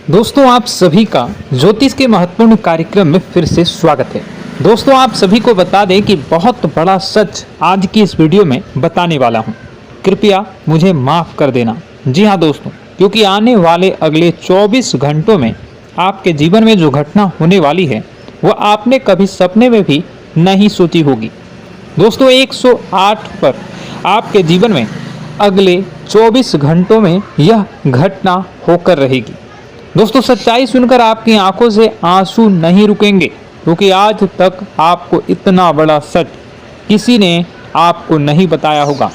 दोस्तों आप सभी का ज्योतिष के महत्वपूर्ण कार्यक्रम में फिर से स्वागत है। दोस्तों आप सभी को बता दें कि बहुत बड़ा सच आज की इस वीडियो में बताने वाला हूं। कृपया मुझे माफ कर देना। जी हां दोस्तों, क्योंकि आने वाले अगले 24 घंटों में आपके जीवन में जो घटना होने वाली है वह आपने कभी सपने में भी नहीं सोची होगी। दोस्तों 108 पर आपके जीवन में अगले 24 घंटों में यह घटना होकर रहेगी। दोस्तों सच्चाई सुनकर आपकी आंखों से आंसू नहीं रुकेंगे, क्योंकि आज तक आपको इतना बड़ा सच किसी ने आपको नहीं बताया होगा।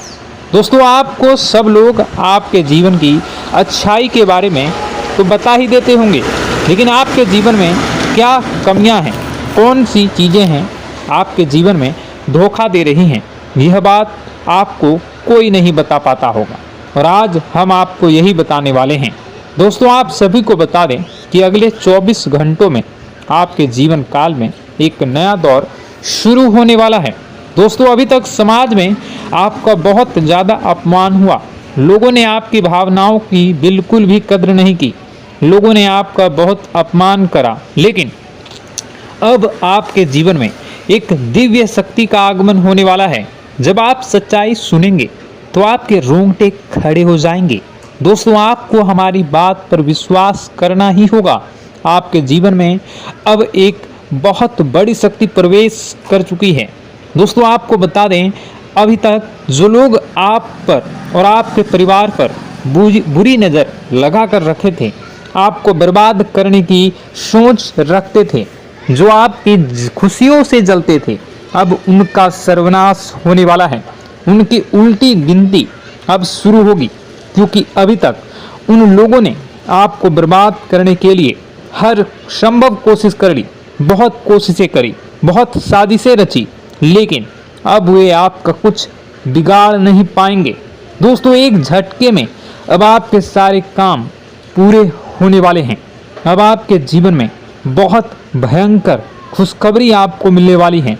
दोस्तों आपको सब लोग आपके जीवन की अच्छाई के बारे में तो बता ही देते होंगे, लेकिन आपके जीवन में क्या कमियां हैं, कौन सी चीज़ें हैं आपके जीवन में धोखा दे रही हैं, यह बात आपको कोई नहीं बता पाता होगा। और आज हम आपको यही बताने वाले हैं। दोस्तों आप सभी को बता दें कि अगले 24 घंटों में आपके जीवन काल में एक नया दौर शुरू होने वाला है। दोस्तों अभी तक समाज में आपका बहुत ज़्यादा अपमान हुआ, लोगों ने आपकी भावनाओं की बिल्कुल भी कद्र नहीं की, लोगों ने आपका बहुत अपमान करा, लेकिन अब आपके जीवन में एक दिव्य शक्ति का आगमन होने वाला है। जब आप सच्चाई सुनेंगे तो आपके रोंगटे खड़े हो जाएंगे। दोस्तों आपको हमारी बात पर विश्वास करना ही होगा। आपके जीवन में अब एक बहुत बड़ी शक्ति प्रवेश कर चुकी है। दोस्तों आपको बता दें, अभी तक जो लोग आप पर और आपके परिवार पर बुरी नज़र लगा कर रखे थे, आपको बर्बाद करने की सोच रखते थे, जो आपकी खुशियों से जलते थे, अब उनका सर्वनाश होने वाला है। उनकी उल्टी गिनती अब शुरू होगी, क्योंकि अभी तक उन लोगों ने आपको बर्बाद करने के लिए हर संभव कोशिश कर ली, बहुत कोशिशें करी, बहुत साजिशें रची, लेकिन अब वे आपका कुछ बिगाड़ नहीं पाएंगे। दोस्तों एक झटके में अब आपके सारे काम पूरे होने वाले हैं। अब आपके जीवन में बहुत भयंकर खुशखबरी आपको मिलने वाली है।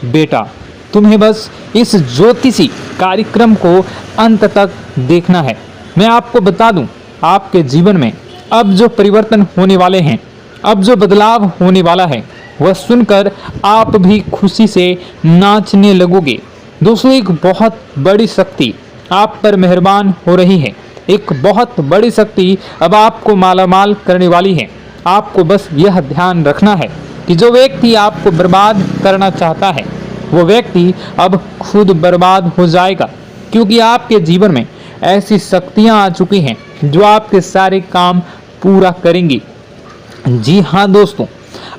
बेटा तुम्हें बस इस ज्योतिषी कार्यक्रम को अंत तक देखना है। मैं आपको बता दूं, आपके जीवन में अब जो परिवर्तन होने वाले हैं, अब जो बदलाव होने वाला है, वह सुनकर आप भी खुशी से नाचने लगोगे। दोस्तों एक बहुत बड़ी शक्ति आप पर मेहरबान हो रही है। एक बहुत बड़ी शक्ति अब आपको मालामाल करने वाली है। आपको बस यह ध्यान रखना है कि जो व्यक्ति आपको बर्बाद करना चाहता है, वो व्यक्ति अब खुद बर्बाद हो जाएगा, क्योंकि आपके जीवन में ऐसी शक्तियां आ चुकी हैं जो आपके सारे काम पूरा करेंगी। जी हाँ दोस्तों,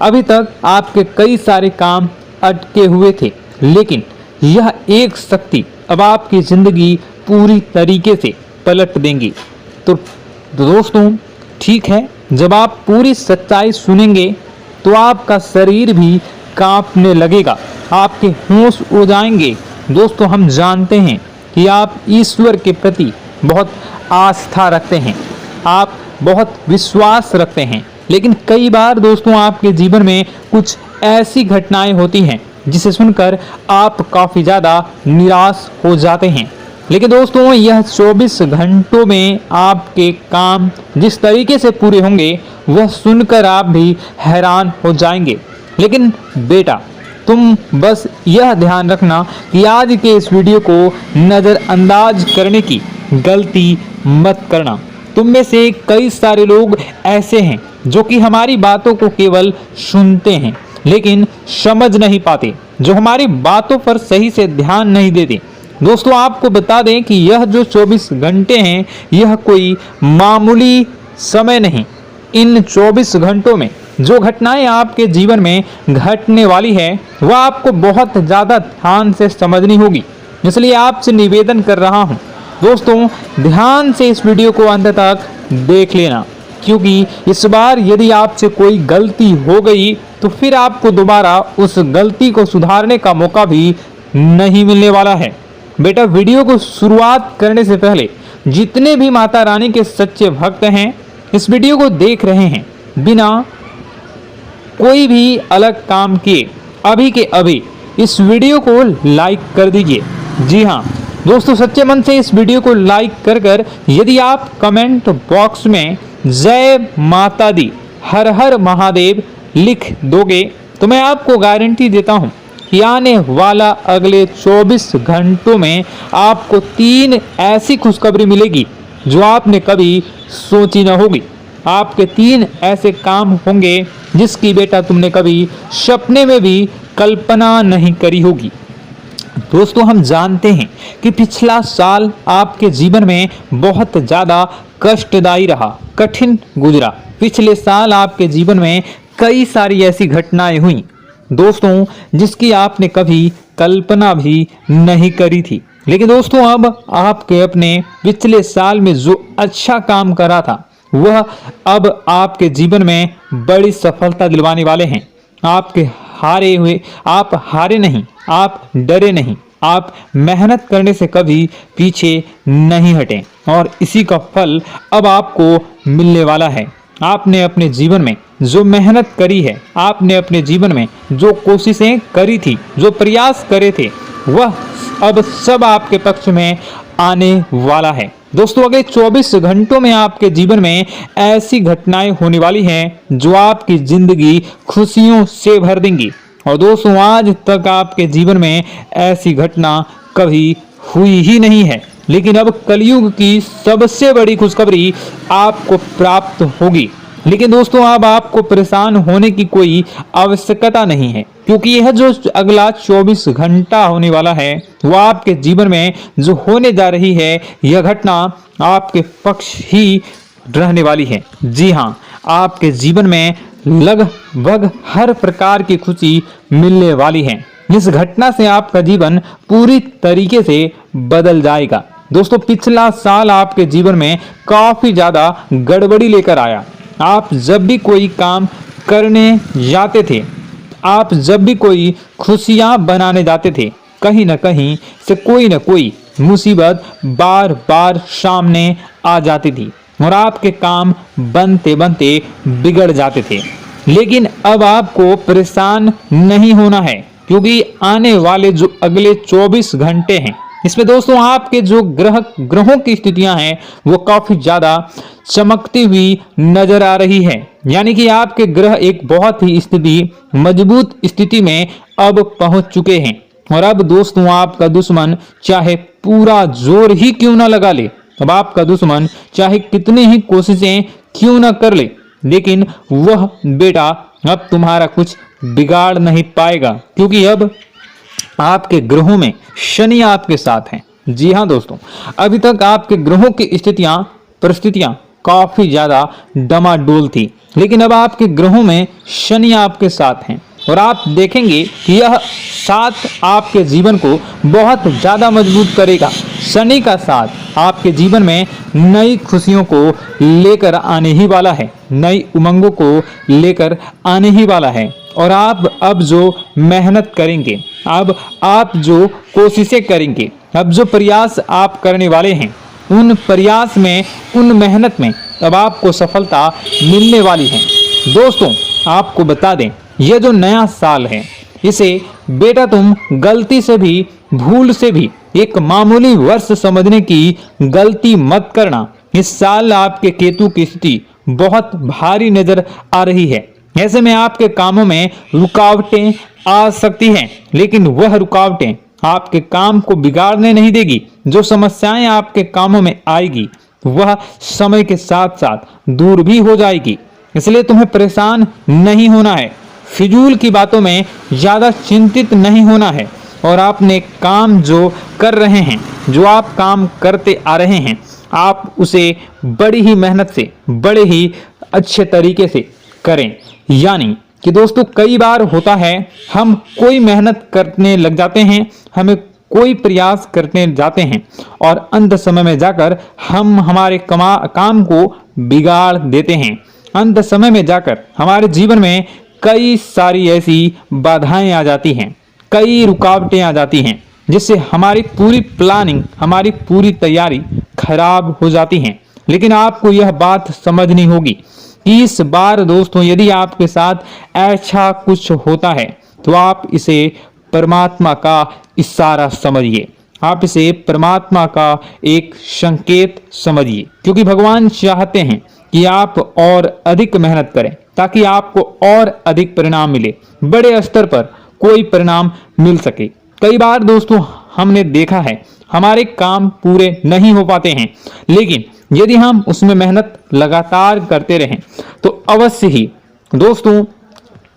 अभी तक आपके कई सारे काम अटके हुए थे, लेकिन यह एक शक्ति अब आपकी ज़िंदगी पूरी तरीके से पलट देंगी। तो दोस्तों ठीक है, जब आप पूरी सच्चाई सुनेंगे तो आपका शरीर भी कांपने लगेगा, आपके होश उड़ जाएंगे। दोस्तों हम जानते हैं कि आप ईश्वर के प्रति बहुत आस्था रखते हैं, आप बहुत विश्वास रखते हैं, लेकिन कई बार दोस्तों आपके जीवन में कुछ ऐसी घटनाएं होती हैं जिसे सुनकर आप काफ़ी ज़्यादा निराश हो जाते हैं। लेकिन दोस्तों यह 24 घंटों में आपके काम जिस तरीके से पूरे होंगे वह सुनकर आप भी हैरान हो जाएंगे। लेकिन बेटा तुम बस यह ध्यान रखना कि आज के इस वीडियो को नज़रअंदाज करने की गलती मत करना। तुम में से कई सारे लोग ऐसे हैं जो कि हमारी बातों को केवल सुनते हैं लेकिन समझ नहीं पाते, जो हमारी बातों पर सही से ध्यान नहीं देते। दोस्तों आपको बता दें कि यह जो 24 घंटे हैं यह कोई मामूली समय नहीं। इन 24 घंटों में जो घटनाएं आपके जीवन में घटने वाली है वह आपको बहुत ज़्यादा ध्यान से समझनी होगी। इसलिए आपसे निवेदन कर रहा हूं, दोस्तों ध्यान से इस वीडियो को अंत तक देख लेना, क्योंकि इस बार यदि आपसे कोई गलती हो गई तो फिर आपको दोबारा उस गलती को सुधारने का मौका भी नहीं मिलने वाला है। बेटा वीडियो को शुरुआत करने से पहले जितने भी माता रानी के सच्चे भक्त हैं इस वीडियो को देख रहे हैं, बिना कोई भी अलग काम किए अभी के अभी इस वीडियो को लाइक कर दीजिए। जी हाँ दोस्तों, सच्चे मन से इस वीडियो को लाइक कर यदि आप कमेंट बॉक्स में जय माता दी, हर हर महादेव लिख दोगे तो मैं आपको गारंटी देता हूं कि आने वाला अगले 24 घंटों में आपको 3 ऐसी खुशखबरी मिलेगी जो आपने कभी सोची न होगी। आपके 3 ऐसे काम होंगे जिसकी बेटा तुमने कभी सपने में भी कल्पना नहीं करी होगी। दोस्तों, हम जानते हैं कि पिछला साल आपके जीवन में बहुत ज़्यादा कष्टदायी रहा, कठिन गुजरा। पिछले साल आपके जीवन में कई सारी ऐसी घटनाएं हुई दोस्तों जिसकी आपने कभी कल्पना भी नहीं करी थी। लेकिन दोस्तों, अब आपके अपने पिछले साल में जो अच्छा काम करा था वह अब आपके जीवन में बड़ी सफलता दिलवाने वाले हैं। आप हारे नहीं, आप डरे नहीं, आप मेहनत करने से कभी पीछे नहीं हटे और इसी का फल अब आपको मिलने वाला है। आपने अपने जीवन में जो मेहनत करी है, आपने अपने जीवन में जो कोशिशें करी थी, जो प्रयास करे थे, वह अब सब आपके पक्ष में आने वाला है। दोस्तों, अगले 24 घंटों में आपके जीवन में ऐसी घटनाएं होने वाली हैं जो आपकी जिंदगी खुशियों से भर देंगी। और दोस्तों, आज तक आपके जीवन में ऐसी घटना कभी हुई ही नहीं है, लेकिन अब कलयुग की सबसे बड़ी खुशखबरी आपको प्राप्त होगी। लेकिन दोस्तों, अब आपको परेशान होने की कोई आवश्यकता नहीं है, क्योंकि यह जो अगला 24 घंटा होने वाला है वह आपके जीवन में जो होने जा रही है यह घटना आपके पक्ष ही रहने वाली है। जी हाँ, आपके जीवन में लगभग हर प्रकार की खुशी मिलने वाली है। इस घटना से आपका जीवन पूरी तरीके से बदल जाएगा। दोस्तों, पिछला साल आपके जीवन में काफी ज्यादा गड़बड़ी लेकर आया। आप जब भी कोई काम करने जाते थे, आप जब भी कोई खुशियां बनाने जाते थे, कहीं ना कहीं से कोई ना कोई मुसीबत बार बार सामने आ जाती थी और आपके काम बनते बनते बिगड़ जाते थे। लेकिन अब आपको परेशान नहीं होना है, क्योंकि आने वाले जो अगले 24 घंटे हैं इसमें दोस्तों आपके जो ग्रहों की स्थितियां हैं वो काफी ज्यादा चमकती हुई नजर आ रही है। यानी कि आपके ग्रह एक बहुत ही मजबूत स्थिति में अब पहुंच चुके हैं। और अब दोस्तों, आपका दुश्मन चाहे पूरा जोर ही क्यों ना लगा ले, अब आपका दुश्मन चाहे कितनी ही कोशिशें क्यों ना कर ले, लेकिन वह बेटा अब तुम्हारा कुछ बिगाड़ नहीं पाएगा, क्योंकि अब आपके ग्रहों में शनि आपके साथ हैं। जी हाँ दोस्तों, अभी तक आपके ग्रहों की परिस्थितियां काफी ज्यादा डमाडोल थी, लेकिन अब आपके ग्रहों में शनि आपके साथ हैं और आप देखेंगे कि यह साथ आपके जीवन को बहुत ज्यादा मजबूत करेगा। शनि का साथ आपके जीवन में नई खुशियों को लेकर आने ही वाला है, नई उमंगों को लेकर आने ही वाला है। और आप अब जो मेहनत करेंगे, अब आप जो कोशिशें करेंगे, अब जो प्रयास आप करने वाले हैं, उन प्रयास में, उन मेहनत में अब आपको सफलता मिलने वाली है। दोस्तों, आपको बता दें, यह जो नया साल है इसे बेटा तुम गलती से भी, भूल से भी एक मामूली वर्ष समझने की गलती मत करना। इस साल आपके केतु की स्थिति बहुत भारी नजर आ रही है। ऐसे में आपके कामों में रुकावटें आ सकती हैं, लेकिन वह रुकावटें आपके काम को बिगाड़ने नहीं देगी। जो समस्याएं आपके कामों में आएगी वह समय के साथ साथ दूर भी हो जाएगी। इसलिए तुम्हें परेशान नहीं होना है, फिजूल की बातों में ज्यादा चिंतित नहीं होना है और आपने काम जो कर रहे हैं, जो आप काम करते आ रहे हैं, आप उसे बड़ी ही मेहनत से, बड़े ही अच्छे तरीके से करें। यानी कि दोस्तों, कई बार होता है हम कोई मेहनत करने लग जाते हैं, हमें कोई प्रयास करने जाते हैं और अंत समय में जाकर हम हमारे काम को बिगाड़ देते हैं। अंत समय में जाकर हमारे जीवन में कई सारी ऐसी बाधाएं आ जाती हैं, कई रुकावटें आ जाती हैं, जिससे हमारी पूरी प्लानिंग, हमारी पूरी तैयारी खराब हो जाती हैं। लेकिन आपको यह बात समझनी होगी कि इस बार दोस्तों, यदि आपके साथ ऐसा कुछ होता है तो आप इसे परमात्मा का इशारा समझिए, आप इसे परमात्मा का एक संकेत समझिए, क्योंकि भगवान चाहते हैं कि आप और अधिक मेहनत करें ताकि आपको और अधिक परिणाम मिले, बड़े स्तर पर कोई परिणाम मिल सके। कई बार दोस्तों हमने देखा है हमारे काम पूरे नहीं हो पाते हैं, लेकिन यदि हम उसमें मेहनत लगातार करते रहें तो अवश्य ही दोस्तों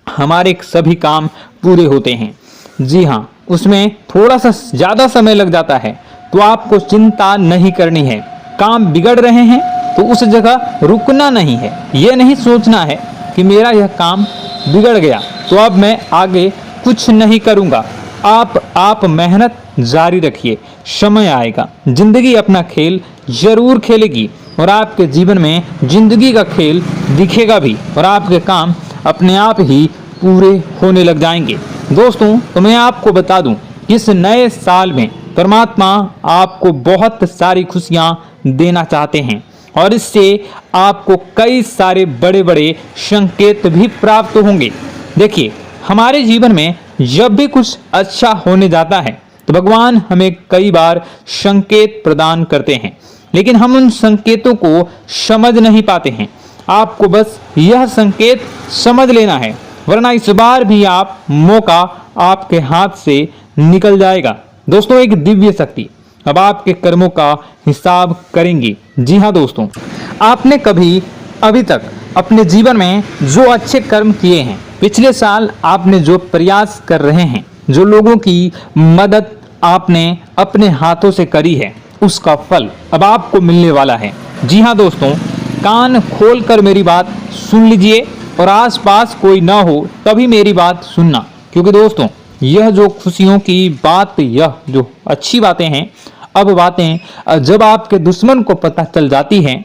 हमारे सभी काम पूरे होते हैं। जी हाँ, उसमें थोड़ा सा ज़्यादा समय लग जाता है तो आपको चिंता नहीं करनी है। काम बिगड़ रहे हैं तो उस जगह रुकना नहीं है, यह नहीं सोचना है कि मेरा यह काम बिगड़ गया तो अब मैं आगे कुछ नहीं करूँगा। आप मेहनत जारी रखिए, समय आएगा, जिंदगी अपना खेल जरूर खेलेगी और आपके जीवन में जिंदगी का खेल दिखेगा भी और आपके काम अपने आप ही पूरे होने लग जाएंगे। दोस्तों तो मैं आपको बता दूं कि इस नए साल में परमात्मा आपको बहुत सारी खुशियां देना चाहते हैं और इससे आपको कई सारे बड़े बड़े संकेत भी प्राप्त होंगे। देखिए, हमारे जीवन में जब भी कुछ अच्छा होने जाता है तो भगवान हमें कई बार संकेत प्रदान करते हैं, लेकिन हम उन संकेतों को समझ नहीं पाते हैं। आपको बस यह संकेत समझ लेना है, वरना इस बार भी मौका आपके हाथ से निकल जाएगा। दोस्तों, एक दिव्य शक्ति अब आपके कर्मों का हिसाब करेंगी। जी हाँ दोस्तों, आपने कभी अभी तक अपने जीवन में जो अच्छे कर्म किए हैं, पिछले साल आपने जो प्रयास कर रहे हैं, जो लोगों की मदद आपने अपने हाथों से करी है, उसका फल अब आपको मिलने वाला है। जी हाँ दोस्तों, कान खोलकर मेरी बात सुन लीजिए और आसपास कोई ना हो तभी मेरी बात सुनना, क्योंकि दोस्तों यह जो खुशियों की बात, यह जो अच्छी बातें हैं, अब बातें जब आपके दुश्मन को पता चल जाती हैं,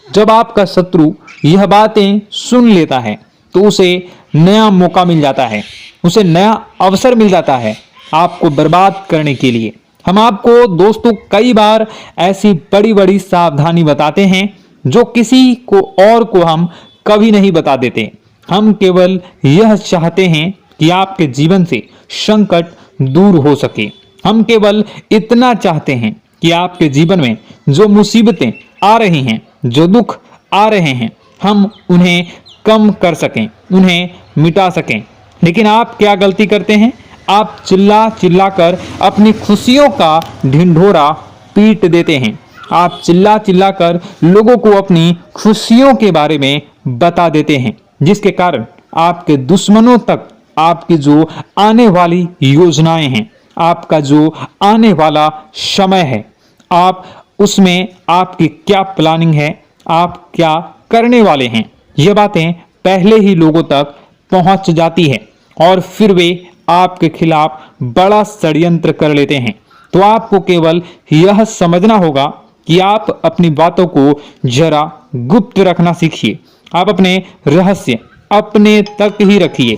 जब आपका शत्रु यह बातें सुन लेता है तो उसे नया मौका मिल जाता है, उसे नया अवसर मिल जाता है आपको बर्बाद करने के लिए। हम आपको दोस्तों कई बार ऐसी बड़ी बड़ी सावधानी बताते हैं जो किसी को और को हम कभी नहीं बता देते। हम केवल यह चाहते हैं कि आपके जीवन से संकट दूर हो सके। हम केवल इतना चाहते हैं कि आपके जीवन में जो मुसीबतें आ रही हैं, जो दुख आ रहे हैं, हम उन्हें कम कर सकें, उन्हें मिटा सकें। लेकिन आप क्या गलती करते हैं? आप चिल्ला चिल्ला कर अपनी खुशियों का ढिंढोरा पीट देते हैं। आप चिल्ला चिल्ला कर लोगों को अपनी खुशियों के बारे में बता देते हैं, जिसके कारण आपके दुश्मनों तक आपकी जो आने वाली योजनाएं हैं, आपका जो आने वाला समय है, आप उसमें आपकी क्या प्लानिंग है, आप क्या करने वाले हैं, ये बातें पहले ही लोगों तक पहुंच जाती है और फिर वे आपके खिलाफ बड़ा षड्यंत्र कर लेते हैं। तो आपको केवल यह समझना होगा कि आप अपनी बातों को जरा गुप्त रखना सीखिए। आप अपने रहस्य अपने तक ही रखिए।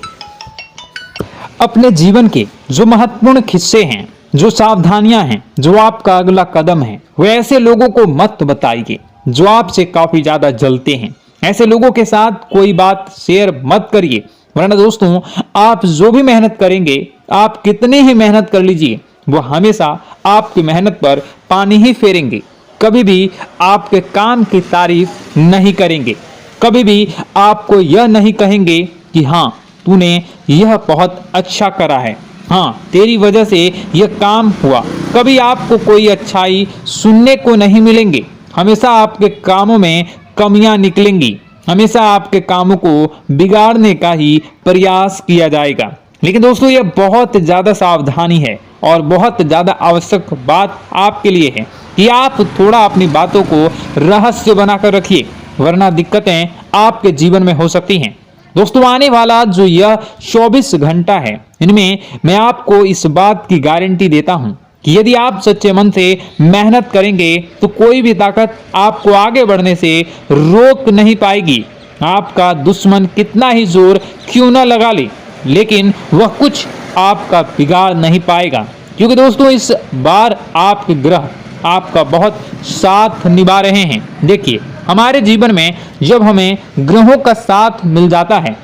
अपने जीवन के जो महत्वपूर्ण किस्से हैं, जो सावधानियां हैं, जो आपका अगला कदम है, वो ऐसे लोगों को मत बताइए जो आपसे काफी ज्यादा जलते हैं। ऐसे लोगों के साथ कोई बात शेयर मत करिए, वरना दोस्तों आप जो भी मेहनत करेंगे, आप कितने ही मेहनत कर लीजिए, वो हमेशा आपकी मेहनत पर पानी ही फेरेंगे। कभी भी आपके काम की तारीफ नहीं करेंगे, कभी भी आपको यह नहीं कहेंगे कि हाँ तूने यह बहुत अच्छा करा है, हाँ तेरी वजह से यह काम हुआ। कभी आपको कोई अच्छाई सुनने को नहीं मिलेंगे। हमेशा आपके कामों में कमियां निकलेंगी, हमेशा आपके कामों को बिगाड़ने का ही प्रयास किया जाएगा। लेकिन दोस्तों यह बहुत ज़्यादा सावधानी है और बहुत ज़्यादा आवश्यक बात आपके लिए है कि आप थोड़ा अपनी बातों को रहस्य बनाकर रखिए, वरना दिक्कतें आपके जीवन में हो सकती हैं। दोस्तों आने वाला जो यह 24 घंटा है, इनमें मैं आपको इस बात की गारंटी देता हूं कि यदि आप सच्चे मन से मेहनत करेंगे तो कोई भी ताकत आपको आगे बढ़ने से रोक नहीं पाएगी। आपका दुश्मन कितना ही जोर क्यों न लगा ले, लेकिन वह कुछ आपका बिगाड़ नहीं पाएगा, क्योंकि दोस्तों इस बार आपके ग्रह आपका बहुत साथ निभा रहे हैं। देखिए, हमारे जीवन में जब हमें ग्रहों का साथ मिल जाता है,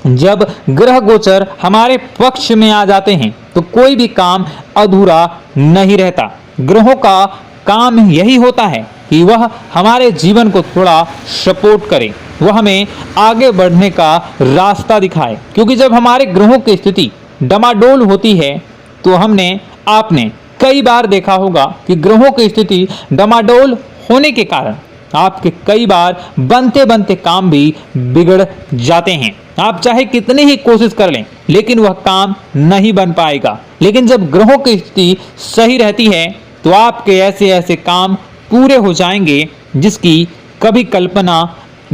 जब ग्रह गोचर हमारे पक्ष में आ जाते हैं, तो कोई भी काम अधूरा नहीं रहता। ग्रहों का काम यही होता है कि वह हमारे जीवन को थोड़ा सपोर्ट करे, वह हमें आगे बढ़ने का रास्ता दिखाए। क्योंकि जब हमारे ग्रहों की स्थिति डमाडोल होती है तो आपने कई बार देखा होगा कि ग्रहों की स्थिति डमाडोल होने के कारण आपके कई बार बनते बनते काम भी बिगड़ जाते हैं। आप चाहे कितनी ही कोशिश कर लें लेकिन वह काम नहीं बन पाएगा। लेकिन जब ग्रहों की स्थिति सही रहती है तो आपके ऐसे ऐसे काम पूरे हो जाएंगे जिसकी कभी कल्पना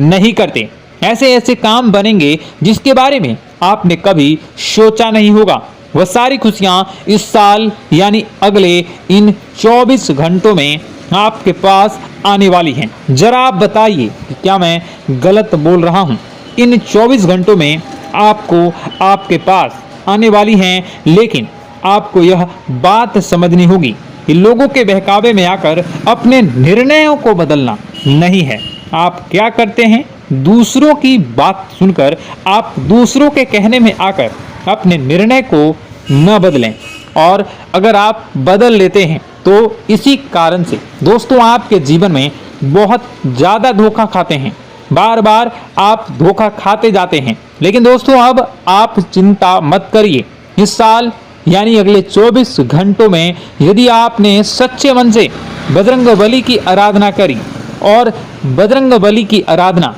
नहीं करते। ऐसे ऐसे काम बनेंगे जिसके बारे में आपने कभी सोचा नहीं होगा। वह सारी खुशियां इस साल यानी अगले इन 24 घंटों में आपके पास आने वाली हैं। जरा आप बताइए कि क्या मैं गलत बोल रहा हूं? इन 24 घंटों में आपको आपके पास आने वाली हैं, लेकिन आपको यह बात समझनी होगी कि लोगों के बहकावे में आकर अपने निर्णयों को बदलना नहीं है। आप क्या करते हैं? दूसरों की बात सुनकर आप दूसरों के कहने में आकर अपने निर्णय को न बदलें, और अगर आप बदल लेते हैं तो इसी कारण से दोस्तों आपके जीवन में बहुत ज़्यादा धोखा खाते हैं। बार बार आप धोखा खाते जाते हैं। लेकिन दोस्तों अब आप चिंता मत करिए। इस साल यानी अगले 24 घंटों में यदि आपने सच्चे मन से बजरंगबली की आराधना करी, और बजरंगबली की आराधना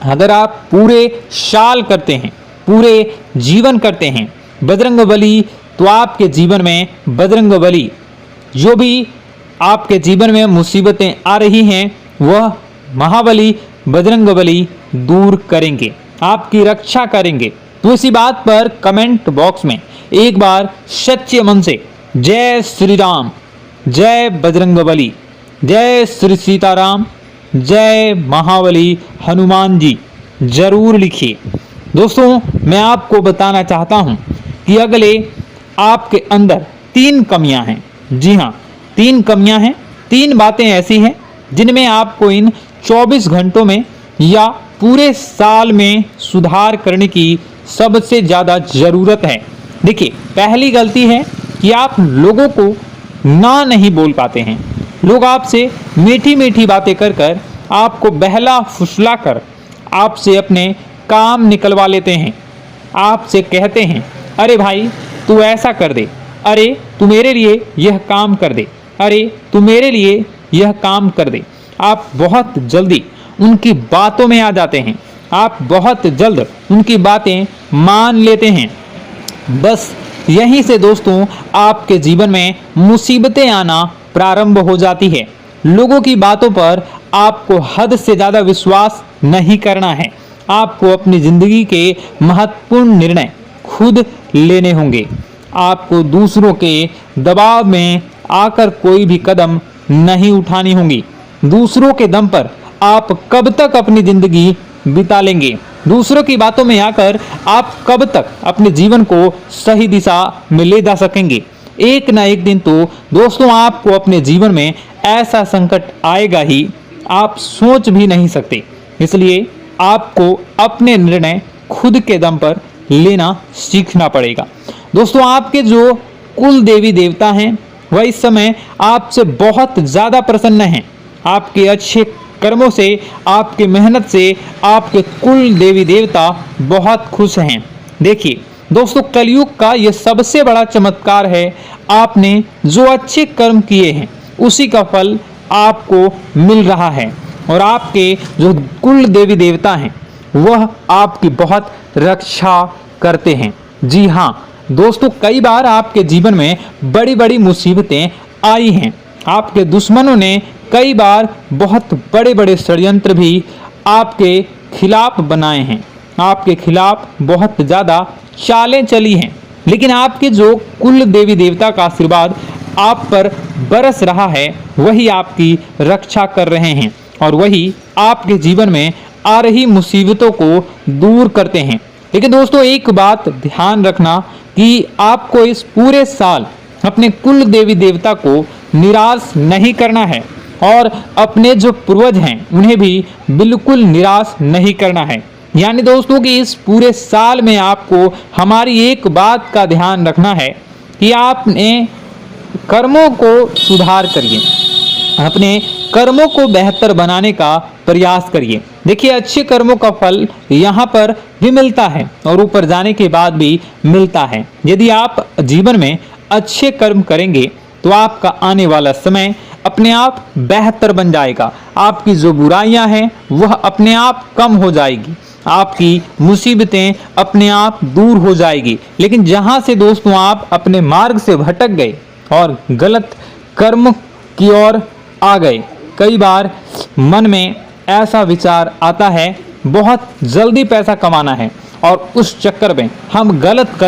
अगर आप पूरे साल करते हैं, पूरे जीवन करते हैं बजरंगबली, तो आपके जीवन में बजरंगबली जो भी आपके जीवन में मुसीबतें आ रही हैं वह महाबली बजरंगबली दूर करेंगे, आपकी रक्षा करेंगे। तो इसी बात पर कमेंट बॉक्स में एक बार सच्चे मन से जय श्री राम, जय बजरंगबली, जय श्री सीताराम, जय महाबली हनुमान जी जरूर लिखिए। दोस्तों मैं आपको बताना चाहता हूं कि अगले आपके अंदर 3 कमियां हैं। जी हाँ, 3 कमियां हैं, 3 बातें ऐसी हैं जिनमें आपको इन 24 घंटों में या पूरे साल में सुधार करने की सबसे ज़्यादा ज़रूरत है। देखिए, पहली गलती है कि आप लोगों को ना नहीं बोल पाते हैं। लोग आपसे मीठी मीठी बातें कर कर आपको बहला फुसला कर आपसे अपने काम निकलवा लेते हैं। आपसे कहते हैं, अरे भाई तू ऐसा कर दे, अरे तू मेरे लिए यह काम कर दे, अरे तू मेरे लिए यह काम कर दे। आप बहुत जल्दी उनकी बातों में आ जाते हैं, आप बहुत जल्द उनकी बातें मान लेते हैं। बस यहीं से दोस्तों आपके जीवन में मुसीबतें आना प्रारंभ हो जाती है। लोगों की बातों पर आपको हद से ज़्यादा विश्वास नहीं करना है। आपको अपनी ज़िंदगी के महत्वपूर्ण निर्णय खुद लेने होंगे। आपको दूसरों के दबाव में आकर कोई भी कदम नहीं उठानी होंगी। दूसरों के दम पर आप कब तक अपनी ज़िंदगी बिता लेंगे? दूसरों की बातों में आकर आप कब तक अपने जीवन को सही दिशा में ले जा सकेंगे? एक ना एक दिन तो दोस्तों आपको अपने जीवन में ऐसा संकट आएगा ही, आप सोच भी नहीं सकते। इसलिए आपको अपने निर्णय खुद के दम पर लेना सीखना पड़ेगा। दोस्तों आपके जो कुल देवी देवता हैं वह इस समय आपसे बहुत ज़्यादा प्रसन्न हैं। आपके अच्छे कर्मों से, आपके मेहनत से आपके कुल देवी देवता बहुत खुश हैं। देखिए दोस्तों, कलयुग का यह सबसे बड़ा चमत्कार है। आपने जो अच्छे कर्म किए हैं उसी का फल आपको मिल रहा है, और आपके जो कुल देवी देवता हैं वह आपकी बहुत रक्षा करते हैं। जी हाँ दोस्तों, कई बार आपके जीवन में बड़ी बड़ी मुसीबतें आई हैं। आपके दुश्मनों ने कई बार बहुत बड़े बड़े षड्यंत्र भी आपके खिलाफ बनाए हैं, आपके खिलाफ बहुत ज़्यादा चालें चली हैं। लेकिन आपके जो कुल देवी देवता का आशीर्वाद आप पर बरस रहा है वही आपकी रक्षा कर रहे हैं, और वही आपके जीवन में आ रही मुसीबतों को दूर करते हैं। लेकिन दोस्तों एक बात ध्यान रखना कि आपको इस पूरे साल अपने कुल देवी देवता को निराश नहीं करना है, और अपने जो पूर्वज हैं उन्हें भी बिल्कुल निराश नहीं करना है। यानी दोस्तों कि इस पूरे साल में आपको हमारी एक बात का ध्यान रखना है कि आपने कर्मों को सुधार करिए, अपने कर्मों को बेहतर बनाने का प्रयास करिए। देखिए, अच्छे कर्मों का फल यहाँ पर भी मिलता है और ऊपर जाने के बाद भी मिलता है। यदि आप जीवन में अच्छे कर्म करेंगे तो आपका आने वाला समय अपने आप बेहतर बन जाएगा। आपकी जो बुराइयां हैं वह अपने आप कम हो जाएगी, आपकी मुसीबतें अपने आप दूर हो जाएगी। लेकिन जहां से दोस्तों आप अपने मार्ग से भटक गए और गलत कर्म की ओर आ गए, कई बार मन में ऐसा विचार आता है बहुत जल्दी पैसा कमाना है और उस चक्कर में हम गलत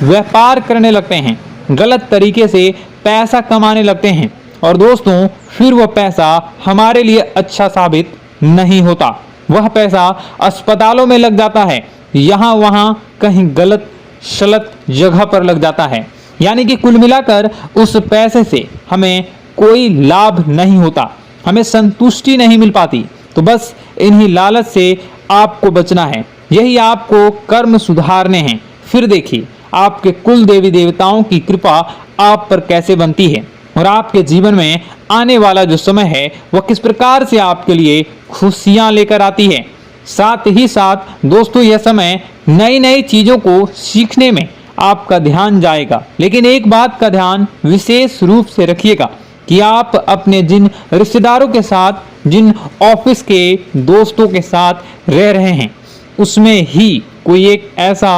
व्यापार करने लगते हैं, गलत तरीके से पैसा कमाने लगते हैं और दोस्तों फिर वह पैसा हमारे लिए अच्छा साबित नहीं होता। वह पैसा अस्पतालों में लग जाता है, यहाँ वहाँ कहीं गलत शलत जगह पर लग जाता है। यानी कि कुल मिलाकर उस पैसे से हमें कोई लाभ नहीं होता, हमें संतुष्टि नहीं मिल पाती। तो बस इन्हीं लालच से आपको बचना है, यही आपको कर्म सुधारने हैं। फिर देखिए आपके कुल देवी देवताओं की कृपा आप पर कैसे बनती है और आपके जीवन में आने वाला जो समय है वह किस प्रकार से आपके लिए खुशियां लेकर आती है। साथ ही साथ दोस्तों यह समय नई नई चीजों को सीखने में आपका ध्यान जाएगा। लेकिन एक बात का ध्यान विशेष रूप से रखिएगा कि आप अपने जिन रिश्तेदारों के साथ, जिन ऑफिस के दोस्तों के साथ रह रहे हैं, उसमें ही कोई एक ऐसा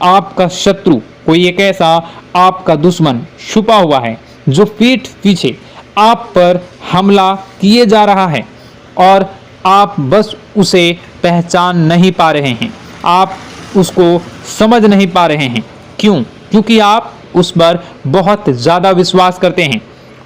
आपका शत्रु, कोई एक ऐसा आपका दुश्मन छुपा हुआ है जो पीठ पीछे आप पर हमला किए जा रहा है और आप बस उसे पहचान नहीं पा रहे हैं, आप उसको समझ नहीं पा रहे हैं। क्यों? क्योंकि आप उस पर बहुत ज़्यादा विश्वास करते हैं,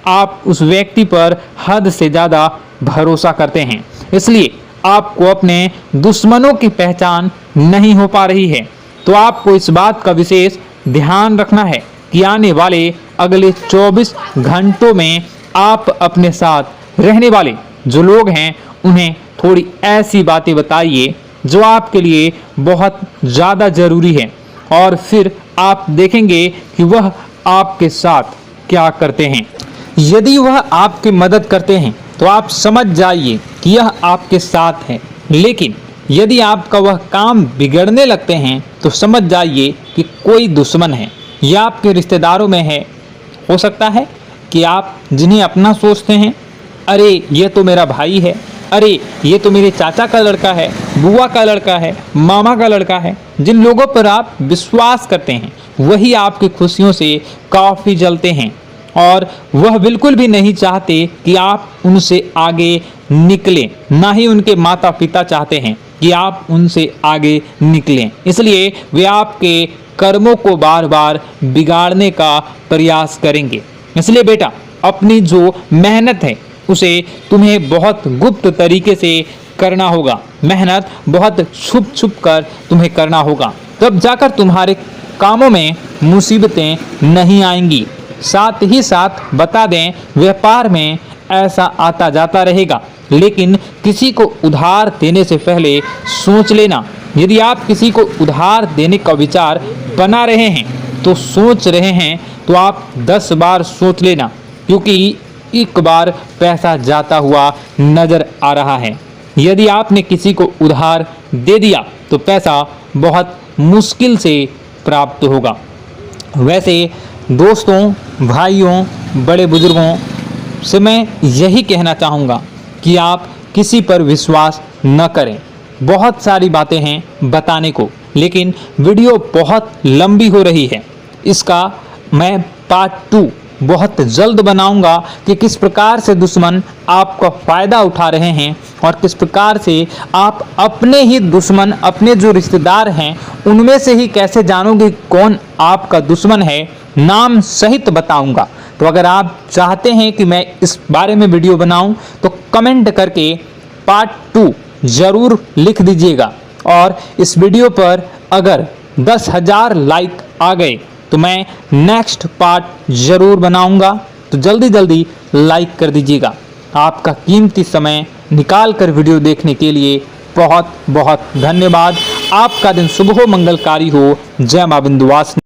आप उस व्यक्ति पर हद से ज़्यादा भरोसा करते हैं, इसलिए आपको अपने दुश्मनों की पहचान नहीं हो पा रही है। तो आपको इस बात का विशेष ध्यान रखना है कि आने वाले अगले 24 घंटों में आप अपने साथ रहने वाले जो लोग हैं उन्हें थोड़ी ऐसी बातें बताइए जो आपके लिए बहुत ज़्यादा ज़रूरी है और फिर आप देखेंगे कि वह आपके साथ क्या करते हैं। यदि वह आपकी मदद करते हैं तो आप समझ जाइए कि यह आपके साथ है, लेकिन यदि आपका वह काम बिगड़ने लगते हैं तो समझ जाइए कि कोई दुश्मन है या आपके रिश्तेदारों में है। हो सकता है कि आप जिन्हें अपना सोचते हैं, अरे ये तो मेरा भाई है, अरे ये तो मेरे चाचा का लड़का है, बुआ का लड़का है, मामा का लड़का है, जिन लोगों पर आप विश्वास करते हैं वही आपकी खुशियों से काफ़ी जलते हैं और वह बिल्कुल भी नहीं चाहते कि आप उनसे आगे निकलें, ना ही उनके माता पिता चाहते हैं कि आप उनसे आगे निकलें। इसलिए वे आपके कर्मों को बार बार बिगाड़ने का प्रयास करेंगे। इसलिए बेटा, अपनी जो मेहनत है उसे तुम्हें बहुत गुप्त तरीके से करना होगा, मेहनत बहुत छुप छुप कर तुम्हें करना होगा, तब जाकर तुम्हारे कामों में मुसीबतें नहीं आएंगी। साथ ही साथ बता दें, व्यापार में ऐसा आता जाता रहेगा, लेकिन किसी को उधार देने से पहले सोच लेना। यदि आप किसी को उधार देने का विचार बना रहे हैं तो सोच रहे हैं तो आप 10 बार सोच लेना, क्योंकि एक बार पैसा जाता हुआ नजर आ रहा है। यदि आपने किसी को उधार दे दिया तो पैसा बहुत मुश्किल से प्राप्त होगा। वैसे दोस्तों, भाइयों, बड़े बुजुर्गों से मैं यही कहना चाहूँगा कि आप किसी पर विश्वास न करें। बहुत सारी बातें हैं बताने को, लेकिन वीडियो बहुत लंबी हो रही है। इसका मैं पार्ट 2 बहुत जल्द बनाऊंगा कि किस प्रकार से दुश्मन आपका फ़ायदा उठा रहे हैं और किस प्रकार से आप अपने ही दुश्मन, अपने जो रिश्तेदार हैं उनमें से ही कैसे जानोगे कौन आपका दुश्मन है, नाम सहित बताऊंगा। तो अगर आप चाहते हैं कि मैं इस बारे में वीडियो बनाऊं तो कमेंट करके पार्ट 2 ज़रूर लिख दीजिएगा। और इस वीडियो पर अगर 10,000 लाइक आ गए तो मैं नेक्स्ट पार्ट ज़रूर बनाऊंगा। तो जल्दी लाइक कर दीजिएगा। आपका कीमती समय निकाल कर वीडियो देखने के लिए बहुत बहुत धन्यवाद। आपका दिन शुभ हो, मंगलकारी हो। जय मां विंध्यवासिनी।